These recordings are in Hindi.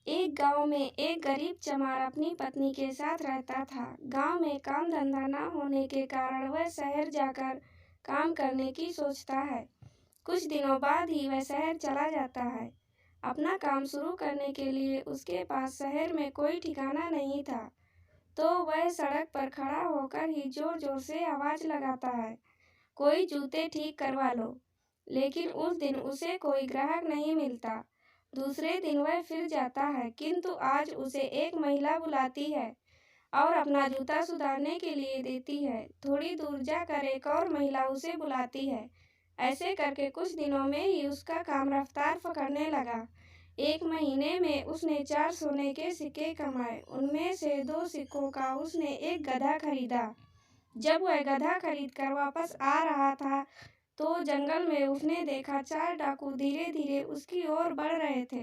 एक गांव में एक गरीब चमार अपनी पत्नी के साथ रहता था। गांव में काम धंधा न होने के कारण वह शहर जाकर काम करने की सोचता है। कुछ दिनों बाद ही वह शहर चला जाता है। अपना काम शुरू करने के लिए उसके पास शहर में कोई ठिकाना नहीं था, तो वह सड़क पर खड़ा होकर ही जोर जोर से आवाज लगाता है, कोई जूते ठीक करवा लो। लेकिन उस दिन उसे कोई ग्राहक नहीं मिलता। दूसरे दिन वह फिर जाता है, किंतु आज उसे एक महिला बुलाती है और अपना जूता सुधारने के लिए देती है। थोड़ी दूर जाकर एक और महिला उसे बुलाती है। ऐसे करके कुछ दिनों में ही उसका काम रफ्तार पकड़ने लगा। एक महीने में उसने 4 सोने के सिक्के कमाए। उनमें से 2 सिक्कों का उसने एक गधा खरीदा। जब वह गधा खरीद कर वापस आ रहा था, तो जंगल में उसने देखा 4 डाकू धीरे धीरे उसकी ओर बढ़ रहे थे।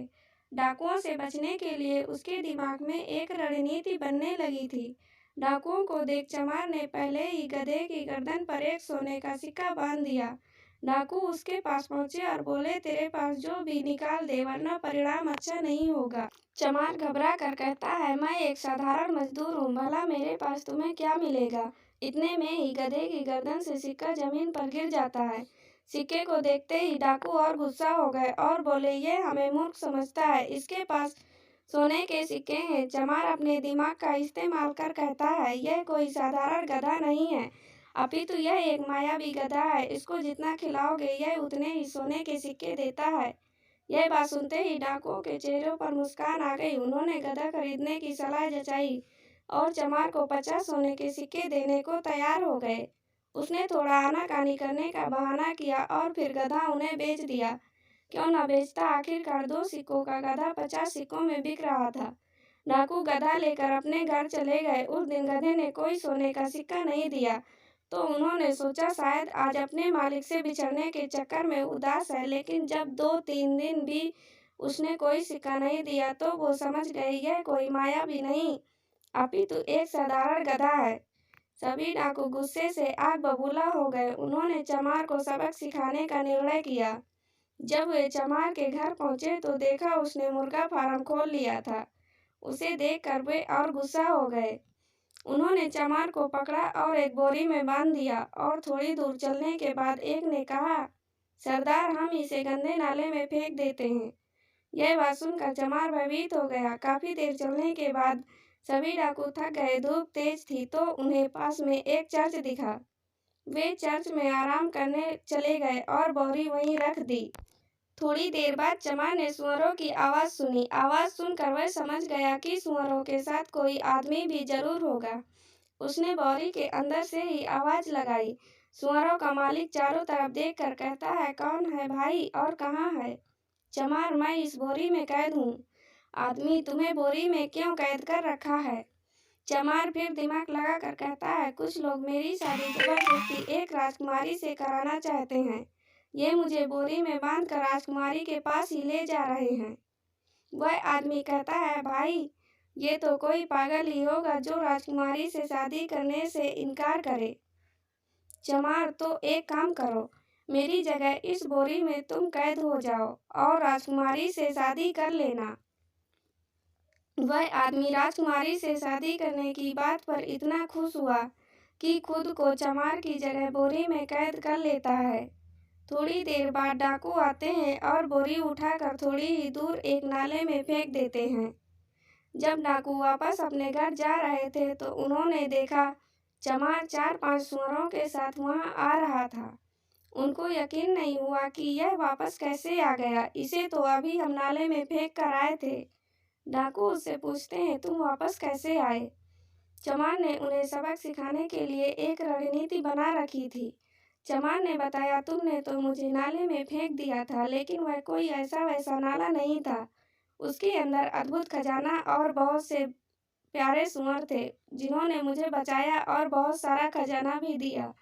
डाकुओं से बचने के लिए उसके दिमाग में एक रणनीति बनने लगी थी। डाकुओं को देख चमार ने पहले ही गधे की गर्दन पर एक सोने का सिक्का बांध दिया। डाकू उसके पास पहुंचे और बोले, तेरे पास जो भी निकाल दे, वरना परिणाम अच्छा नहीं होगा। चमार घबरा कर कहता है, मैं एक साधारण मजदूर हूँ, भला मेरे पास तुम्हें क्या मिलेगा। इतने में ही गधे की गर्दन से सिक्का जमीन पर गिर जाता है। सिक्के को देखते ही डाकू और गुस्सा हो गए और बोले, यह हमें मूर्ख समझता है, इसके पास सोने के सिक्के हैं। चमार अपने दिमाग का इस्तेमाल कर कहता है, यह कोई साधारण गधा नहीं है, अपितु यह एक मायावी गधा है। इसको जितना खिलाओगे यह उतने ही सोने के सिक्के देता है। यह बात सुनते ही डाकुओं के चेहरों पर मुस्कान आ गई। उन्होंने गधा खरीदने की सलाह जचाई और चमार को 50 सोने के सिक्के देने को तैयार हो गए। उसने थोड़ा आनाकानी करने का बहाना किया और फिर गधा उन्हें बेच दिया। क्यों न बेचता, आखिरकार 2 सिक्कों का गधा 50 सिक्कों में बिक रहा था। डाकू गधा लेकर अपने घर चले गए। उस दिन गधे ने कोई सोने का सिक्का नहीं दिया, तो उन्होंने सोचा शायद आज अपने मालिक से बिछड़ने के चक्कर में उदास है। लेकिन जब 2-3 दिन भी उसने कोई सिक्का नहीं दिया, तो वो समझ गए यह कोई मायावी नहीं, अपितु एक साधारण गधा है। सभी डाकू गुस्से से आग बबूला हो गए। उन्होंने चमार को सबक सिखाने का निर्णय किया। जब वे चमार के घर पहुंचे तो देखा उसने मुर्गा फार्म खोल लिया था। उसे देखकर वे और गुस्सा हो गए। उन्होंने चमार को पकड़ा और एक बोरी में बांध दिया और थोड़ी दूर चलने के बाद एक ने कहा, सरदार, हम इसे गंदे नाले में फेंक देते हैं। यह बात सुनकर चमार भयभीत हो गया। काफी देर चलने के बाद सभी डाकू थक गए। धूप तेज थी, तो उन्हें पास में एक चर्च दिखा। वे चर्च में आराम करने चले गए और बोरी वहीं रख दी। थोड़ी देर बाद चमार ने सुअरों की आवाज सुनी। आवाज सुनकर वह समझ गया कि सुअरों के साथ कोई आदमी भी जरूर होगा। उसने बोरी के अंदर से ही आवाज लगाई। सुअरों का मालिक चारों तरफ देखकर कहता है, कौन है भाई और कहाँ है। चमार, मैं इस बोरी में कैद हूँ। आदमी, तुम्हें बोरी में क्यों कैद कर रखा है। चमार फिर दिमाग लगाकर कहता है, कुछ लोग मेरी शादी जबरदस्ती एक राजकुमारी से कराना चाहते हैं। ये मुझे बोरी में बांधकर राजकुमारी के पास ही ले जा रहे हैं। वह आदमी कहता है, भाई, ये तो कोई पागल ही होगा जो राजकुमारी से शादी करने से इनकार करे। चमार, तो एक काम करो, मेरी जगह इस बोरी में तुम कैद हो जाओ और राजकुमारी से शादी कर लेना। वह आदमी राजकुमारी से शादी करने की बात पर इतना खुश हुआ कि खुद को चमार की जगह बोरी में कैद कर लेता है। थोड़ी देर बाद डाकू आते हैं और बोरी उठाकर थोड़ी ही दूर एक नाले में फेंक देते हैं। जब डाकू वापस अपने घर जा रहे थे, तो उन्होंने देखा चमार 4-5 सुअरों के साथ वहां आ रहा था। उनको यकीन नहीं हुआ कि यह वापस कैसे आ गया। इसे तो अभी हम नाले में फेंक कर आए थे। डाकू उससे पूछते हैं, तुम वापस कैसे आए। चमार ने उन्हें सबक सिखाने के लिए एक रणनीति बना रखी थी। चमार ने बताया, तुमने तो मुझे नाले में फेंक दिया था, लेकिन वह कोई ऐसा वैसा नाला नहीं था। उसके अंदर अद्भुत खजाना और बहुत से प्यारे सुअर थे, जिन्होंने मुझे बचाया और बहुत सारा खजाना भी दिया।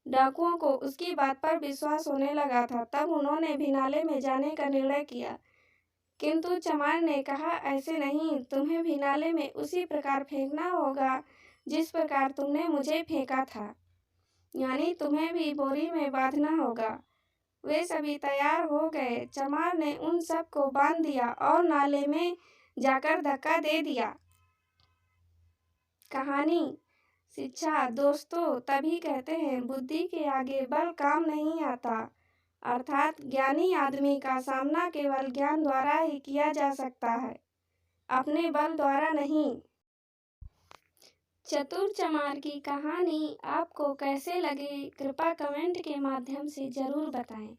डाकुओं को उसकी बात पर विश्वास होने लगा था। तब उन्होंने भी नाले में जाने का निर्णय किया, किंतु चमार ने कहा, ऐसे नहीं, तुम्हें भी नाले में उसी प्रकार फेंकना होगा जिस प्रकार तुमने मुझे फेंका था, यानी तुम्हें भी बोरी में बांधना होगा। वे सभी तैयार हो गए। चमार ने उन सब को बांध दिया और नाले में जाकर धक्का दे दिया। कहानी शिक्षा दोस्तों तभी कहते हैं बुद्धि के आगे बल काम नहीं आता, अर्थात ज्ञानी आदमी का सामना केवल ज्ञान द्वारा ही किया जा सकता है, अपने बल द्वारा नहीं। चतुर चमार की कहानी आपको कैसे लगी कृपया कमेंट के माध्यम से जरूर बताएं।